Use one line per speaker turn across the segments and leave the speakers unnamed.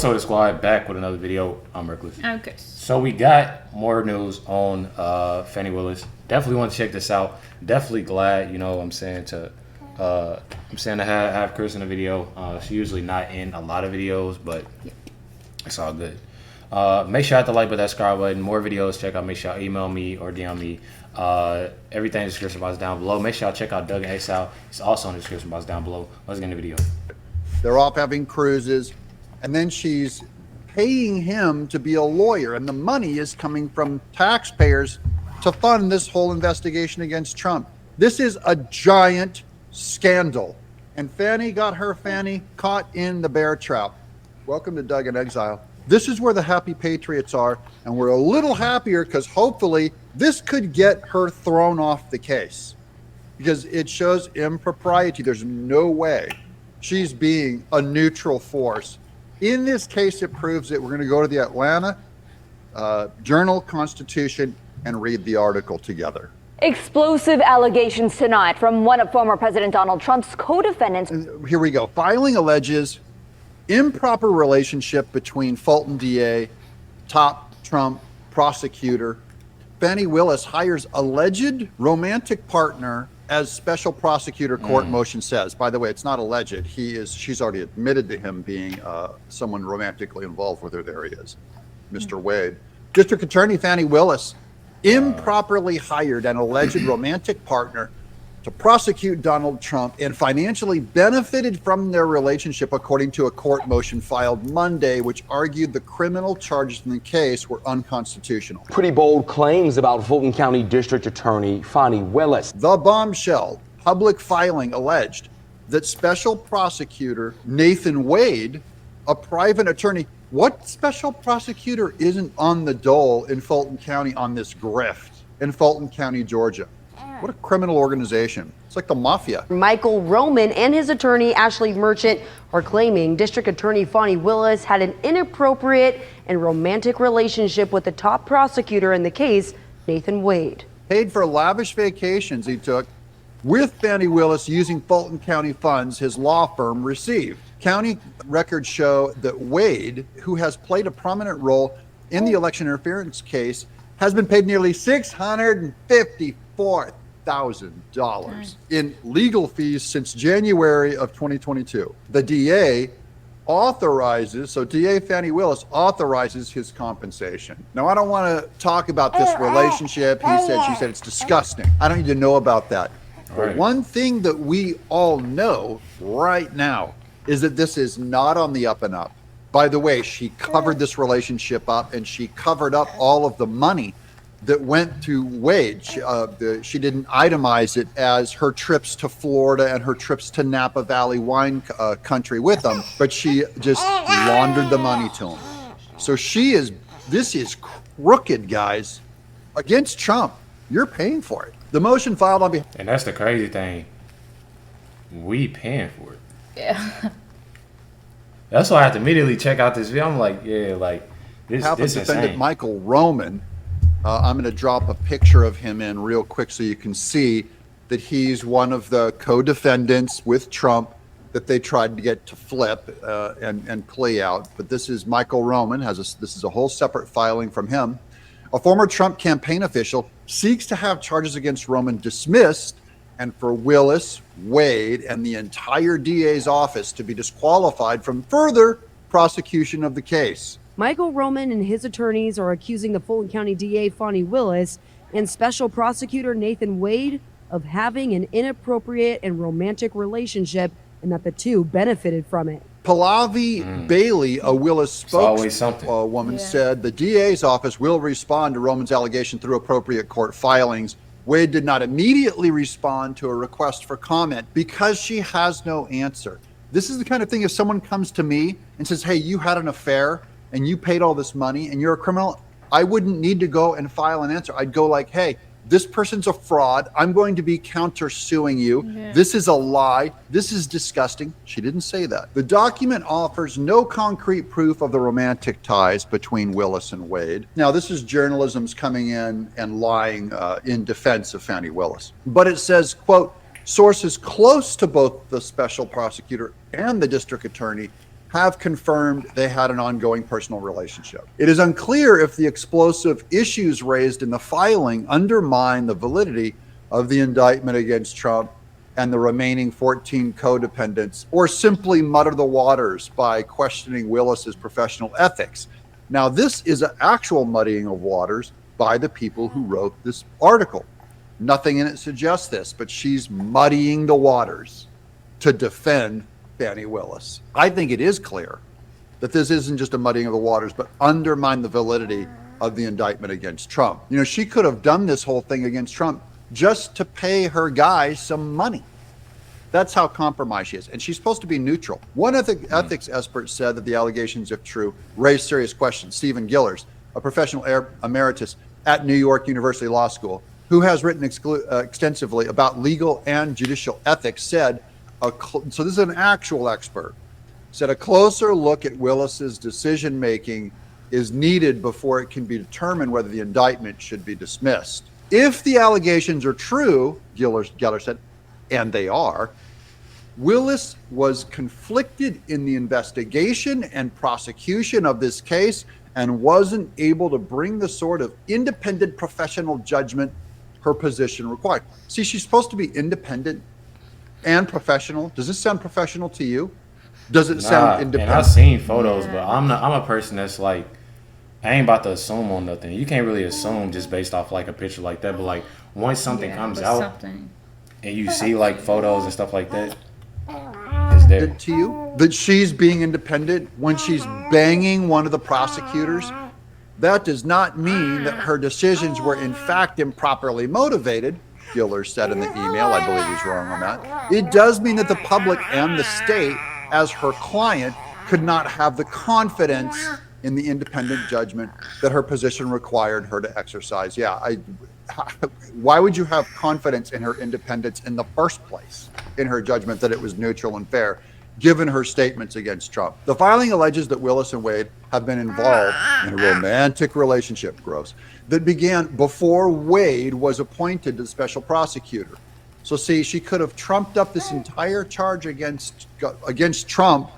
What's up, the squad? Back with another video. I'm Recklezz.
Okay.
So we got more news on Fani Willis. Definitely want to check this out. Definitely glad, to have Chris in the video. She's usually not in a lot of videos, but it's all good. Make sure you hit the like button, that subscribe button. More videos, check out. Make sure y'all email me or DM me. Everything in the description box down below. Make sure y'all check out Doug and Ace out. It's also in the description box down below. Let's get in the video.
They're off having cruises, and then she's paying him to be a lawyer, and the money is coming from taxpayers to fund this whole investigation against Trump. This is a giant scandal, and Fani got her fanny caught in the bear trap. Welcome to Doug in Exile. This is where the happy patriots are, and we're a little happier because hopefully this could get her thrown off the case, because it shows impropriety. There's no way she's being a neutral force. In this case, it proves it. We're going to go to the Atlanta Journal-Constitution and read the article together.
Explosive allegations tonight from one of former President Donald Trump's co-defendants.
Here we go. Filing alleges improper relationship between Fulton DA, top Trump prosecutor. Fani Willis hires alleged romantic partner as special prosecutor, court motion says. By the way, it's not alleged. She's already admitted to him being someone romantically involved with her. There he is, Mr. Wade. District Attorney Fani Willis improperly hired an alleged romantic partner to prosecute Donald Trump and financially benefited from their relationship, according to a court motion filed Monday, which argued the criminal charges in the case were unconstitutional.
Pretty bold claims about Fulton County District Attorney Fani Willis.
The bombshell public filing alleged that special prosecutor Nathan Wade, a private attorney, what special prosecutor isn't on the dole in Fulton County on this grift in Fulton County, Georgia? What a criminal organization. It's like the mafia.
Michael Roman and his attorney, Ashley Merchant, are claiming District Attorney Fani Willis had an inappropriate and romantic relationship with the top prosecutor in the case, Nathan Wade.
Paid for lavish vacations he took with Fani Willis using Fulton County funds his law firm received. County records show that Wade, who has played a prominent role in the election interference case, has been paid nearly $654,000 in legal fees since January of 2022. The DA DA Fani Willis authorizes his compensation. Now, I don't want to talk about this relationship. She said it's disgusting. I don't need to know about that. But one thing that we all know right now is that this is not on the up and up. By the way, she covered this relationship up, and she covered up all of the money that went to Wade. She didn't itemize it as her trips to Florida and her trips to Napa Valley wine country with them, but she just laundered the money to him. So this is crooked, guys. Against Trump, you're paying for it. The motion filed on behalf.
And that's the crazy thing. We paying for it.
Yeah.
That's why I have to immediately check out this video. I'm like, this is
Defendant
insane.
Michael Roman. I'm going to drop a picture of him in real quick so you can see that he's one of the co-defendants with Trump that they tried to get to flip and play out. But this is Michael Roman. This is a whole separate filing from him. A former Trump campaign official seeks to have charges against Roman dismissed, and for Willis, Wade, and the entire DA's office to be disqualified from further prosecution of the case.
Michael Roman and his attorneys are accusing the Fulton County DA Fani Willis and Special Prosecutor Nathan Wade of having an inappropriate and romantic relationship, and that the two benefited from it.
Pallavi Bailey, a Willis spokeswoman, said the DA's office will respond to Roman's allegation through appropriate court filings. Wade did not immediately respond to a request for comment because she has no answer. This is the kind of thing, if someone comes to me and says, hey, you had an affair and you paid all this money and you're a criminal, I wouldn't need to go and file an answer. I'd go like, hey, this person's a fraud. I'm going to be countersuing you. This is a lie. This is disgusting. She didn't say that. The document offers no concrete proof of the romantic ties between Willis and Wade. Now, this is journalism's coming in and lying in defense of Fani Willis. But it says, quote, sources close to both the special prosecutor and the district attorney have confirmed they had an ongoing personal relationship. It is unclear if the explosive issues raised in the filing undermine the validity of the indictment against Trump and the remaining 14 co-defendants, or simply mutter the waters by questioning Willis's professional ethics. Now, this is an actual muddying of waters by the people who wrote this article. Nothing in it suggests this, but she's muddying the waters to defend Fani Willis. I think it is clear that this isn't just a muddying of the waters, but undermine the validity of the indictment against Trump. You know, she could have done this whole thing against Trump just to pay her guy some money. That's how compromised she is. And she's supposed to be neutral. One ethics expert said that the allegations, if true, raise serious questions. Stephen Gillers, a professional emeritus at New York University Law School, who has written extensively about legal and judicial ethics, said, so this is an actual expert, said a closer look at Willis's decision-making is needed before it can be determined whether the indictment should be dismissed. If the allegations are true, Geller said, and they are, Willis was conflicted in the investigation and prosecution of this case and wasn't able to bring the sort of independent professional judgment her position required. See, she's supposed to be independent and professional. Does this sound professional to you? Does it sound independent?
And I've seen photos, but I'm a person that's like, I ain't about to assume on nothing. You can't really assume just based off like a picture like that. But like once something comes out and you see like photos and stuff like that, it's there.
To you that she's being independent when she's banging one of the prosecutors, that does not mean that her decisions were in fact improperly motivated. Giller said in the email, I believe he's wrong on that. It does mean that the public and the state, as her client, could not have the confidence in the independent judgment that her position required her to exercise. Why would you have confidence in her independence in the first place, in her judgment that it was neutral and fair, given her statements against Trump? The filing alleges that Willis and Wade have been involved in a romantic relationship, gross, that began before Wade was appointed to the special prosecutor. So see, she could have trumped up this entire charge against Trump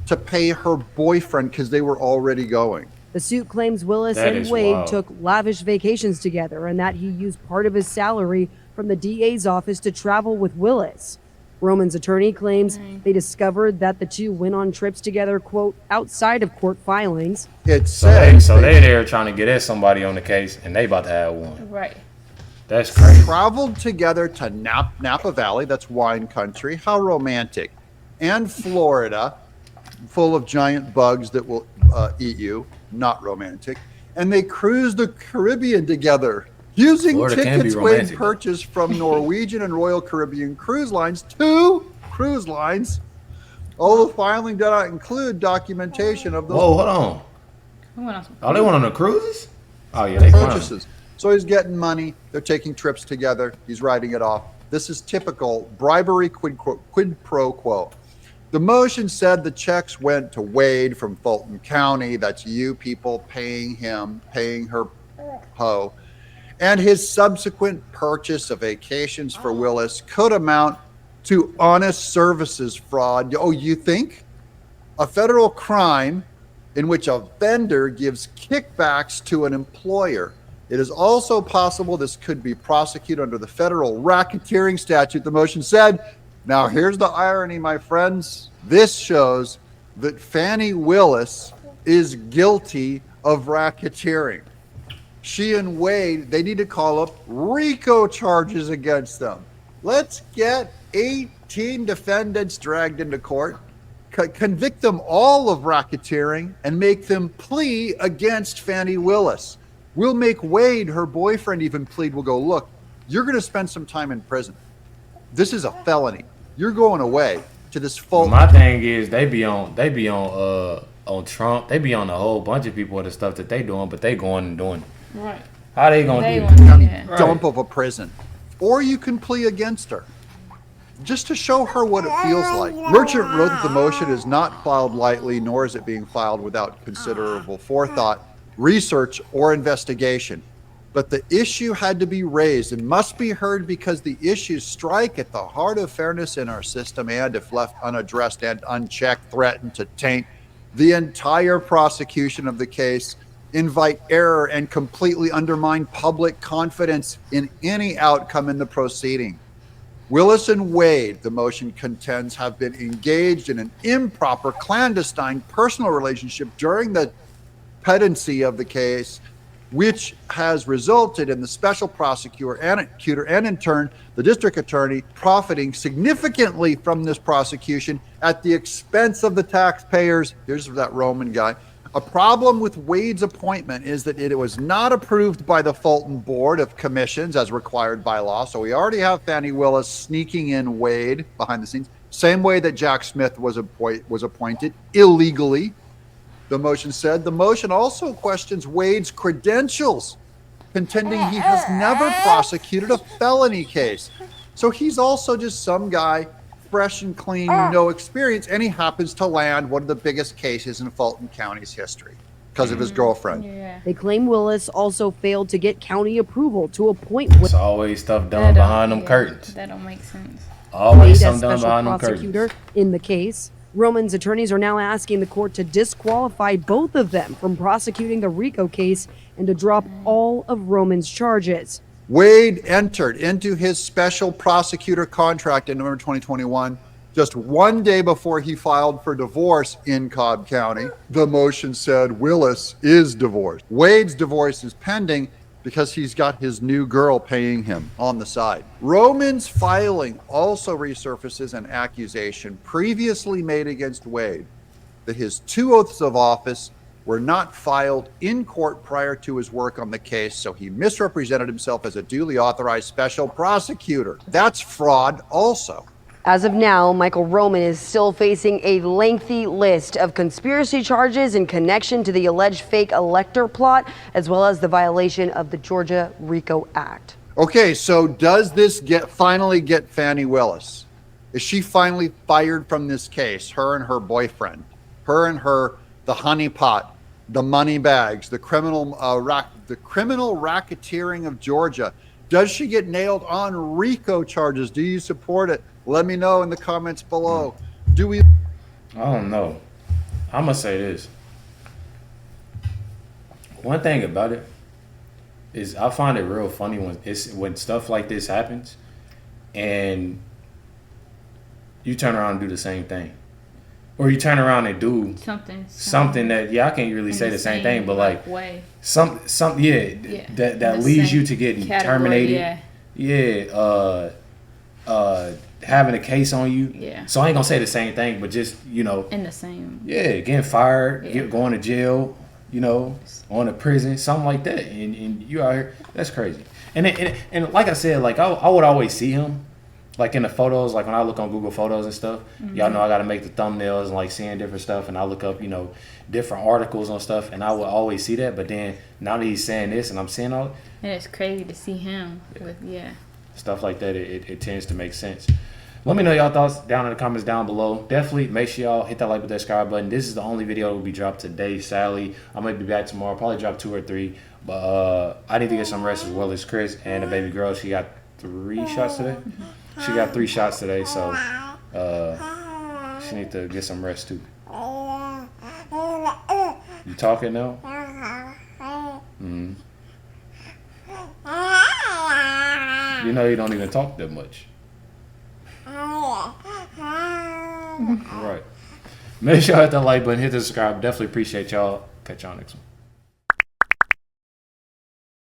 to pay her boyfriend because they were already going.
The suit claims Willis and Wade took lavish vacations together and that he used part of his salary from the DA's office to travel with Willis. Roman's attorney claims they discovered that the two went on trips together, quote, outside of court filings.
So they there trying to get at somebody on the case, and they about to have one.
Right.
That's crazy.
Traveled together to Napa Valley, that's wine country. How romantic. And Florida, full of giant bugs that will eat you. Not romantic. And they cruised the Caribbean together, using
Florida
tickets Wade purchased from Norwegian and Royal Caribbean cruise lines, 2 cruise lines. All the filing did not include documentation of those.
Whoa, hold on. Oh, they went on the cruises? Oh, yeah, they
purchases. So he's getting money. They're taking trips together. He's writing it off. This is typical bribery quid pro quo. The motion said the checks went to Wade from Fulton County. That's you people paying him, paying her hoe. And his subsequent purchase of vacations for Willis could amount to honest services fraud. Oh, you think? A federal crime in which a vendor gives kickbacks to an employer. It is also possible this could be prosecuted under the federal racketeering statute, the motion said. Now, here's the irony, my friends. This shows that Fani Willis is guilty of racketeering. She and Wade, they need to call up RICO charges against them. Let's get 18 defendants dragged into court, convict them all of racketeering, and make them plea against Fani Willis. We'll make Wade, her boyfriend, even plead. We'll go, look, you're going to spend some time in prison. This is a felony. You're going away to this full.
My thing is they be on Trump. They be on a whole bunch of people with the stuff that they doing, but they going and doing it.
Right.
How they gonna do that?
Dump of a prison. Or you can plea against her, just to show her what it feels like. Merchant wrote that the motion is not filed lightly, nor is it being filed without considerable forethought, research, or investigation. But the issue had to be raised and must be heard because the issues strike at the heart of fairness in our system and, if left unaddressed and unchecked, threaten to taint the entire prosecution of the case, invite error, and completely undermine public confidence in any outcome in the proceeding. Willis and Wade, the motion contends, have been engaged in an improper, clandestine personal relationship during the pendency of the case, which has resulted in the special prosecutor and in turn the district attorney profiting significantly from this prosecution at the expense of the taxpayers. Here's that Roman guy. A problem with Wade's appointment is that it was not approved by the Fulton Board of Commissions as required by law. So we already have Fani Willis sneaking in Wade behind the scenes, same way that Jack Smith was appointed illegally. The motion said. The motion also questions Wade's credentials, contending he has never prosecuted a felony case. So he's also just some guy, fresh and clean, no experience, and he happens to land one of the biggest cases in Fulton County's history because of his girlfriend.
Yeah.
They claim Willis also failed to get county approval to appoint
It's always stuff done behind them curtains.
That don't make sense.
Always
Wade
something
as
done
special
behind them
prosecutor
curtains.
in the case. Roman's attorneys are now asking the court to disqualify both of them from prosecuting the RICO case and to drop all of Roman's charges.
Wade entered into his special prosecutor contract in November 2021, just one day before he filed for divorce in Cobb County. The motion said Willis is divorced. Wade's divorce is pending because he's got his new girl paying him on the side. Roman's filing also resurfaces an accusation previously made against Wade that his 2 oaths of office were not filed in court prior to his work on the case, so he misrepresented himself as a duly authorized special prosecutor. That's fraud also.
As of now, Michael Roman is still facing a lengthy list of conspiracy charges in connection to the alleged fake elector plot, as well as the violation of the Georgia RICO Act.
Okay, so does this finally get Fani Willis? Is she finally fired from this case? Her and her boyfriend, the honeypot, the money bags, the criminal racketeering of Georgia. Does she get nailed on RICO charges? Do you support it? Let me know in the comments below. Do we?
I don't know. I'm going to say this. One thing about it is I find it real funny when stuff like this happens and you turn around and do the same thing. Or you turn around and do something that, I can't really say the same thing, but like
way.
that leads you to getting terminated. Having a case on you.
Yeah.
So I ain't gonna say the same thing, but just,
in the same.
Yeah, getting fired, going to jail, on to prison, something like that. And you out here, that's crazy. And like I said, like I would always see him, like in the photos, like when I look on Google Photos and stuff. Y'all know I gotta make the thumbnails and like seeing different stuff, and I look up, different articles on stuff, and I would always see that. But then now that he's saying this, and I'm seeing all,
and it's crazy to see him with
stuff like that. It tends to make sense. Let me know y'all thoughts down in the comments down below. Definitely make sure y'all hit that like with that subscribe button. This is the only video that will be dropped today, sadly. I might be back tomorrow, probably drop 2 or 3. But I need to get some rest as well as Chris and the baby girl. She got 3 shots today. She got 3 shots today, so she need to get some rest too. You talking now? Mm-hmm. You don't even talk that much. Right. Make sure you hit that like button, hit the subscribe. Definitely appreciate y'all. Catch y'all next one.